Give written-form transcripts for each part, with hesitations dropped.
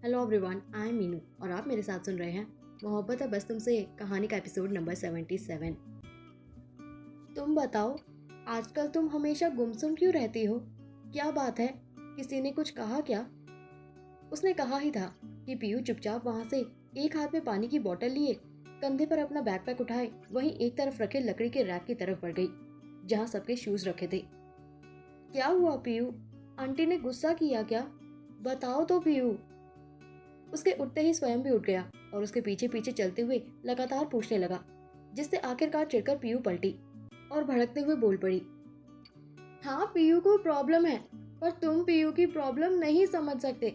Hello everyone, I am Meenu और आप मेरे साथ सुन रहे हैं मोहब्बत है बस तुमसे कहानी का एपिसोड नंबर 77। तुम बताओ, आजकल तुम हमेशा गुमसुम क्यों रहती हो? क्या बात है? किसी ने कुछ कहा क्या? उसने कहा ही था कि पीयू चुपचाप वहां से एक हाथ में पानी की बोतल लिए कंधे पर अपना बैकपैक उठाए वहीं एक तरफ रखे लकड़ी के रैक की तरफ बढ़ गई जहां सबके शूज रखे थे। क्या हुआ पीयू? आंटी ने गुस्सा किया क्या? बताओ तो पीयू। उसके उठते ही स्वयं भी उठ गया और उसके पीछे पीछे चलते हुए लगातार पूछने लगा, जिससे आखिरकार चिढ़कर पीयू पलटी और भड़कते हुए बोल पड़ी। हाँ, पीयू को प्रॉब्लम है, पर तुम पीयू की प्रॉब्लम नहीं समझ सकते।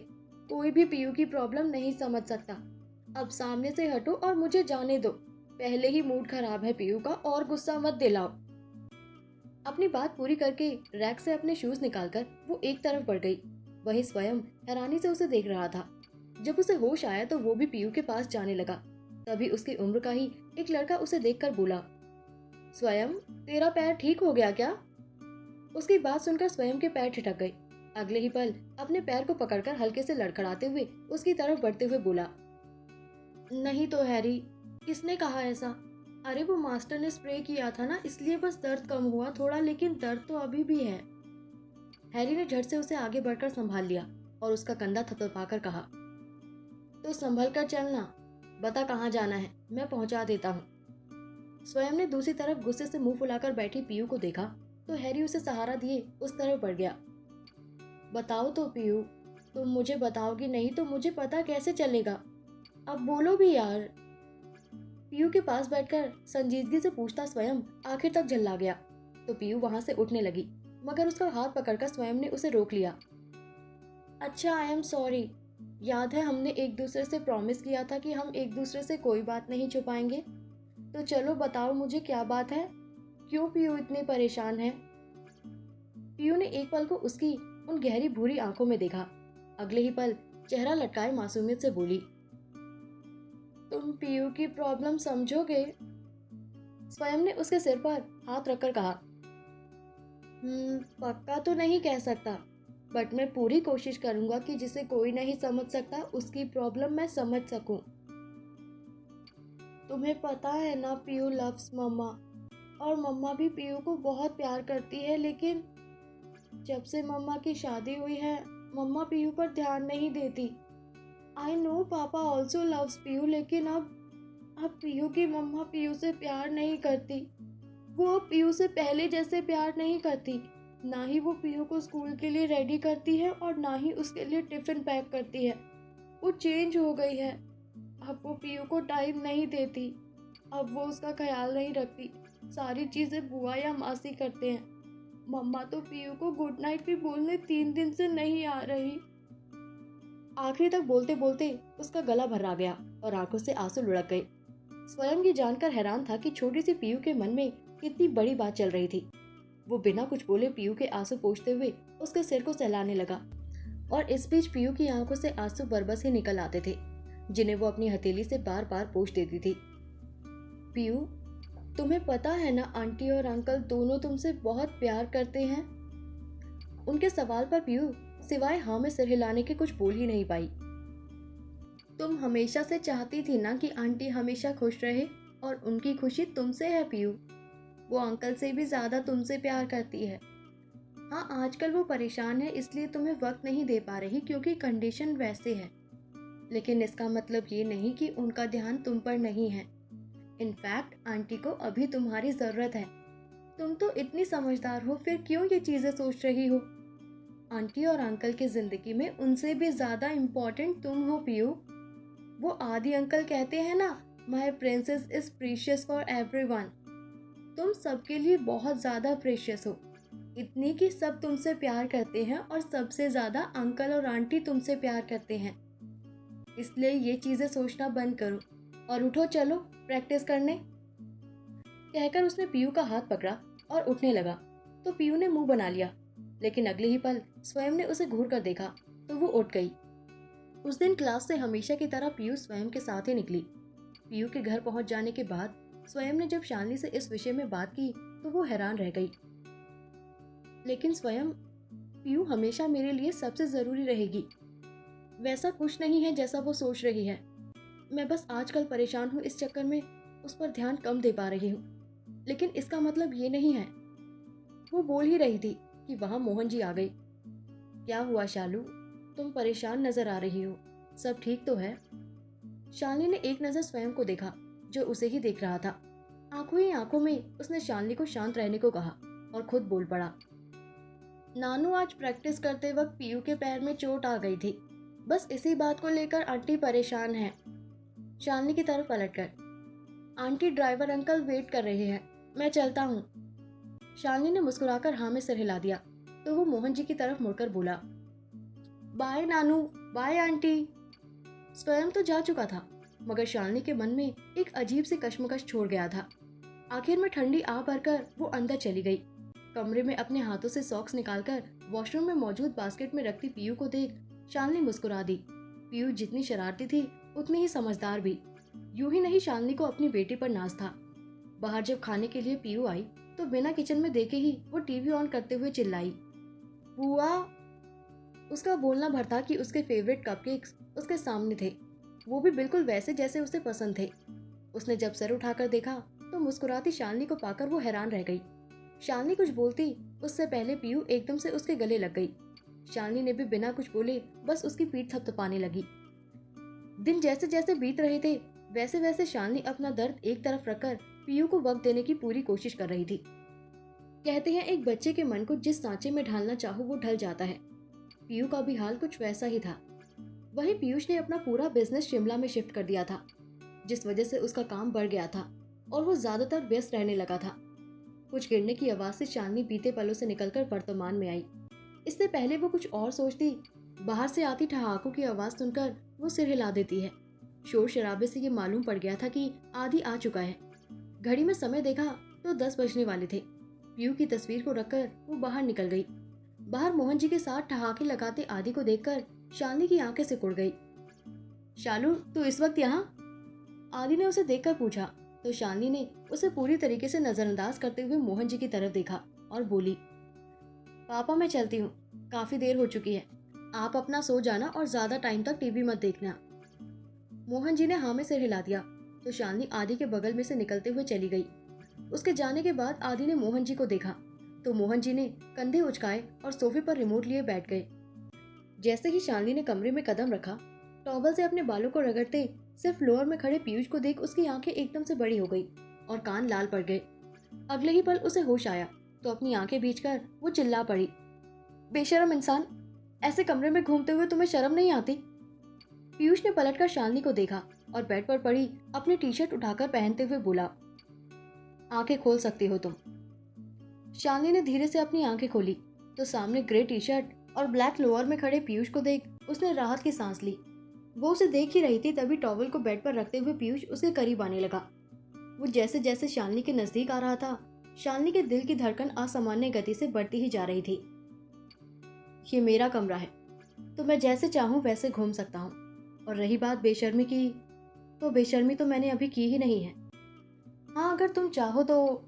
कोई भी पीयू की प्रॉब्लम नहीं समझ सकता। अब सामने से हटो और मुझे जाने दो। पहले ही मूड खराब है पीयू का और गुस्सा मत दिलाओ। अपनी बात पूरी करके रैक से अपने शूज निकालकर वो एक तरफ बढ़ गई। वहीं स्वयं हैरानी से उसे देख रहा था। जब उसे होश आया तो वो भी पीयू के पास जाने लगा। तभी उसकी उम्र का ही एक लड़का उसे देखकर बोला, स्वयं, तेरा पैर ठीक हो गया क्या? उसकी बात सुनकर स्वयं के पैर ठिठक गए। अगले ही पल अपने पैर को पकड़कर हल्के से लड़खड़ाते हुए उसकी तरफ बढ़ते हुए बोला, नहीं तो हैरी, किसने कहा ऐसा? अरे वो मास्टर ने स्प्रे किया था ना, इसलिए बस दर्द कम हुआ थोड़ा, लेकिन दर्द तो अभी भी है। हैरी ने झट से उसे आगे बढ़कर संभाल लिया और उसका कंधा थपथपाकर कहा, तो संभल कर चलना। बता कहाँ जाना है, मैं पहुंचा देता हूँ। स्वयं ने दूसरी तरफ गुस्से से मुंह फुलाकर बैठी पीयू को देखा तो हैरी उसे सहारा दिए उस तरफ बढ़ गया। बताओ तो पीयू, तुम मुझे बताओगी नहीं तो मुझे पता कैसे चलेगा? अब बोलो भी यार। पीयू के पास बैठकर संजीदगी से पूछता स्वयं आखिर तक झल्ला गया तो पीयू वहां से उठने लगी, मगर उसका हाथ पकड़कर स्वयं ने उसे रोक लिया। अच्छा, आई एम सॉरी। याद है हमने एक दूसरे से प्रॉमिस किया था कि हम एक दूसरे से कोई बात नहीं छुपाएंगे। तो चलो बताओ मुझे क्या बात है? क्यों पीयू इतनी परेशान है? पीयू ने एक पल को उसकी उन गहरी भूरी आंखों में देखा। अगले ही पल चेहरा लटकाए मासूमियत से बोली, तुम पीयू की प्रॉब्लम समझोगे? स्वयं ने उसके सिर पर हाथ रखकर कहा, पक्का तो नहीं कह सकता, बट मैं पूरी कोशिश करूंगा कि जिसे कोई नहीं समझ सकता उसकी प्रॉब्लम मैं समझ सकूं। तुम्हें पता है ना, पीयू लव्स मम्मा और मम्मा भी पीयू को बहुत प्यार करती है, लेकिन जब से मम्मा की शादी हुई है मम्मा पीयू पर ध्यान नहीं देती। आई नो पापा ऑल्सो लव्स पीयू, लेकिन अब पीयू की मम्मा पीयू से प्यार नहीं करती। वो अब पीयू से पहले जैसे प्यार नहीं करती। ना ही वो पीयू को स्कूल के लिए रेडी करती है और ना ही उसके लिए टिफिन पैक करती है। वो चेंज हो गई है। अब वो पीयू को टाइम नहीं देती। अब वो उसका ख्याल नहीं रखती। सारी चीजें बुआ या मासी करते हैं। मम्मा तो पीयू को गुड नाइट भी बोलने 3 दिन से नहीं आ रही। आखिरी तक बोलते बोलते उसका गला भर्रा गया और आंखों से आंसू लुढ़क गए। स्वयं ये जानकर हैरान था कि छोटी सी पीयू के मन में कितनी बड़ी बात चल रही थी। वो बिना कुछ बोले पीयू के आंसू पोंछते हुए उसके सिर को सहलाने लगा और इस बीच पीयू की आंखों से आंसू बरबस ही निकल आते थे, जिन्हें वो अपनी हथेली से बार बार पोंछ देती थी। पीयू, तुम्हें पता है ना, आंटी और अंकल दोनों तुमसे बहुत प्यार करते हैं। उनके सवाल पर पीयू सिवाय हाँ में सिर हिलाने के कुछ बोल ही नहीं पाई। तुम हमेशा से चाहती थी ना कि आंटी हमेशा खुश रहे, और उनकी खुशी तुमसे है पीयू। वो अंकल से भी ज्यादा तुमसे प्यार करती है। हाँ, आजकल वो परेशान है इसलिए तुम्हें वक्त नहीं दे पा रही क्योंकि कंडीशन वैसे है, लेकिन इसका मतलब ये नहीं कि उनका ध्यान तुम पर नहीं है। इनफैक्ट आंटी को अभी तुम्हारी जरूरत है। तुम तो इतनी समझदार हो, फिर क्यों ये चीजें सोच रही हो? आंटी और अंकल की जिंदगी में उनसे भी ज्यादा इम्पोर्टेंट तुम हो पीयू। वो आदि अंकल कहते हैं ना, माई princess is precious for everyone. तुम सबके लिए बहुत ज्यादा प्रेशियस हो, इतनी कि सब तुमसे प्यार करते हैं और सबसे ज्यादा अंकल और आंटी तुमसे प्यार करते हैं। इसलिए ये चीजें सोचना बंद करो और उठो, चलो प्रैक्टिस करने। कहकर उसने पीयू का हाथ पकड़ा और उठने लगा तो पीयू ने मुंह बना लिया, लेकिन अगले ही पल स्वयं ने उसे घूर कर देखा तो वो उठ गई। उस दिन क्लास से हमेशा की तरह पीयू स्वयं के साथ ही निकली। पीयू के घर पहुंच जाने के बाद स्वयं ने जब शालिनी से इस विषय में बात की तो वो हैरान रह गई। लेकिन स्वयं, पीयू हमेशा मेरे लिए सबसे जरूरी रहेगी। वैसा कुछ नहीं है जैसा वो सोच रही है। मैं बस आजकल परेशान हूँ, इस चक्कर में उस पर ध्यान कम दे पा रही हूँ। लेकिन इसका मतलब ये नहीं है। वो बोल ही रही थी कि वहाँ मोहन जी आ गई। क्या हुआ शालू, तुम परेशान नजर आ रही हो, सब ठीक तो है? शालिनी ने एक नजर स्वयं को देखा जो उसे ही देख रहा था। आंखों ही आंखों में उसने शालिनी को शांत रहने को कहा और खुद बोल पड़ा। नानू, आज प्रैक्टिस करते वक्त पीयू के पैर में चोट आ गई थी। बस इसी बात को लेकर आंटी परेशान है। शालिनी की तरफ पलटकर, आंटी, ड्राइवर अंकल वेट कर रहे हैं, मैं चलता हूँ। शालिनी ने मुस्कुराकर हाँ में सिर हिला दिया तो वो मोहन जी की तरफ मुड़कर बोला, बाय नानू, बाय आंटी। स्वयं तो जा चुका था, मगर शालिनी के मन में एक अजीब सी कश्मकश छोड़ गया था। आखिर में ठंडी आ भरकर वो अंदर चली गई। कमरे में अपने हाथों से सॉक्स निकालकर वॉशरूम में मौजूद बास्केट में रखती पीयू को देख शालिनी मुस्कुरा दी। पीयू जितनी शरारती थी उतनी ही समझदार भी। यूं ही नहीं, शालिनी को अपनी बेटी पर नाज था। बाहर जब खाने के लिए पीयू आई तो बिना किचन में देखे ही वो टीवी ऑन करते हुए चिल्लाई, बुआ। उसका बोलना भर था कि उसके फेवरेट कपकेक्स उसके सामने थे, वो भी बिल्कुल वैसे जैसे उसे पसंद थे। उसने जब सर उठाकर देखा तो मुस्कुराती शालिनी को पाकर वो हैरान रह गई। शालिनी कुछ बोलती उससे पहले पीयू एकदम से उसके गले लग गई। शालिनी ने भी बिना कुछ बोले बस उसकी पीठ थपथपाने लगी। दिन जैसे जैसे बीत रहे थे वैसे वैसे शालिनी अपना दर्द एक तरफ रखकर पीयू को वक्त देने की पूरी कोशिश कर रही थी। कहते हैं एक बच्चे के मन को जिस सांचे में ढालना चाहो वो ढल जाता है। पीयू का भी हाल कुछ वैसा ही था। वहीं पीयूष ने अपना पूरा बिजनेस शिमला में शिफ्ट कर दिया था, जिस वजह से उसका काम बढ़ गया था और वो ज्यादातर व्यस्त रहने लगा था। कुछ गिरने की आवाज से शालिनी बीते पलों से निकलकर वर्तमान में आई। इससे पहले वो कुछ और सोचती, बाहर से आती ठहाकों की आवाज सुनकर वो सिर हिला देती है। शोर शराबे से ये मालूम पड़ गया था कि आदि आ चुका है। घड़ी में समय देखा तो 10 बजने वाले थे। पीयू की तस्वीर को रखकर वो बाहर निकल गई। बाहर मोहन जी के साथ ठहाके लगाते आदि को देखकर शालिनी की आंखें सिकुड़ गई। शालू, तू इस वक्त यहाँ? आदि ने उसे देखकर पूछा तो शालिनी ने उसे पूरी तरीके से नजरअंदाज करते हुए मोहन जी की तरफ देखा और बोली, पापा मैं चलती हूँ, काफी देर हो चुकी है, आप अपना सो जाना और ज्यादा टाइम तक टीवी मत देखना। मोहन जी ने हाँ में सिर हिला दिया तो शालिनी आदि के बगल में से निकलते हुए चली गई। उसके जाने के बाद आदि ने मोहन जी को देखा तो मोहन जी ने कंधे उचकाए और सोफे पर रिमोट लिए बैठ गए। जैसे ही शालिनी ने कमरे में कदम रखा, टॉवल से अपने बालों को रगड़ते सिर्फ फ्लोर में खड़े पीयूष को देख उसकी आंखें एकदम से बड़ी हो गई और कान लाल पड़ गए। अगले ही पल उसे होश आया तो अपनी आंखें भींचकर वो चिल्ला पड़ी, बेशरम इंसान, ऐसे कमरे में घूमते हुए तुम्हें शर्म नहीं आती? पीयूष ने पलटकर शालिनी को देखा और बेड पर पड़ी अपनी टी शर्ट उठाकर पहनते हुए बोला, आंखें खोल सकती हो तुम। शालिनी ने धीरे से अपनी आंखें खोली तो सामने ग्रे टी शर्ट और ब्लैक लोअर में खड़े पीयूष को देख उसने राहत की सांस ली। वो उसे देख ही रही थी तभी टॉवल को बेड पर रखते हुए पीयूष उसके करीब आने लगा। वो जैसे जैसे शालिनी के नजदीक आ रहा था, शालिनी के दिल की धड़कन असामान्य गति से बढ़ती ही जा रही थी। ये मेरा कमरा है तो मैं जैसे चाहूँ वैसे घूम सकता हूँ, और रही बात बेशर्मी की, तो बेशर्मी तो मैंने अभी की ही नहीं है। हाँ, अगर तुम चाहो तो।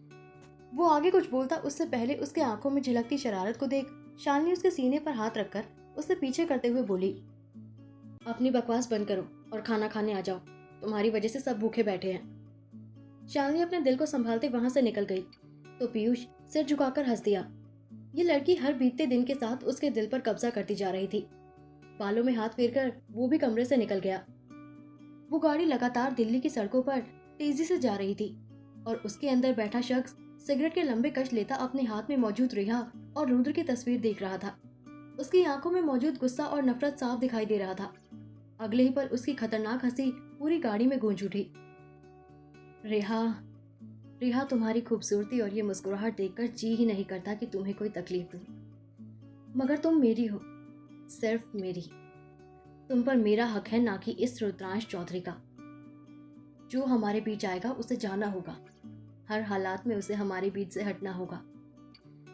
वो आगे कुछ बोलता उससे पहले उसके आंखों में झलकती शरारत को देख शालिनी उसके सीने पर हाथ रखकर उसे पीछे करते हुए बोली, अपनी बकवास बंद करो और खाना खाने आ जाओ, तुम्हारी वजह से सब भूखे बैठे हैं। शालिनी अपने दिल को संभालते वहां से निकल गई तो पीयूष सिर झुकाकर हंस दिया। ये लड़की हर बीतते दिन के साथ उसके दिल पर कब्जा करती जा रही थी। बालों में हाथ फेरकर वो भी कमरे से निकल गया। वो गाड़ी लगातार दिल्ली की सड़कों पर तेजी से जा रही थी और उसके अंदर बैठा शख्स सिगरेट के लंबे कश लेता अपने हाथ में मौजूद रिहा और रुद्र की तस्वीर देख रहा था। उसकी आंखों में मौजूद गुस्सा और नफरत साफ दिखाई दे रहा था। अगले ही पल उसकी खतरनाक हंसी पूरी गाड़ी में गूंज उठी। रिहा, रिहा, तुम्हारी खूबसूरती और ये मुस्कुराहट देखकर जी ही नहीं करता कि तुम्हें कोई तकलीफ दूं, मगर तुम मेरी हो, सिर्फ मेरी। तुम पर मेरा हक है, ना कि इस रुद्रांश चौधरी का। जो हमारे बीच आएगा उसे जाना होगा, हर हालात में उसे हमारे बीच से हटना होगा।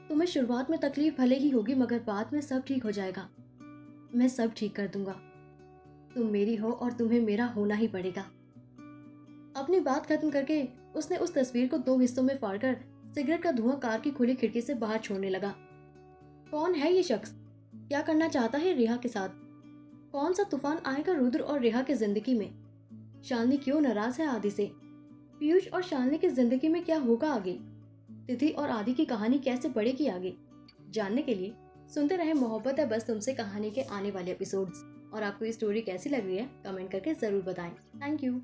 तुम्हें शुरुआत में तकलीफ भले ही होगी मगर बाद में सब ठीक हो जाएगा। मैं सब ठीक कर दूंगा। तुम मेरी हो और तुम्हें मेरा होना ही पड़ेगा। अपनी बात खत्म करके उसने उस तस्वीर को 2 हिस्सों में फाड़कर सिगरेट का धुआं कार की खुली खिड़की से बाहर छोड़ने लगा। कौन है ये शख्स? क्या करना चाहता है रिहा के साथ? कौन सा तूफान आएगा रुद्र और रेखा की जिंदगी में? शालिनी क्यों नाराज है आदि से? पीयूष और शालिनी की जिंदगी में क्या होगा आगे? तिथि और आदि की कहानी कैसे बढ़ेगी आगे? जानने के लिए सुनते रहे मोहब्बत है बस तुमसे कहानी के आने वाले एपिसोड्स। और आपको ये स्टोरी कैसी लग रही है कमेंट करके जरूर बताएं। Thank you.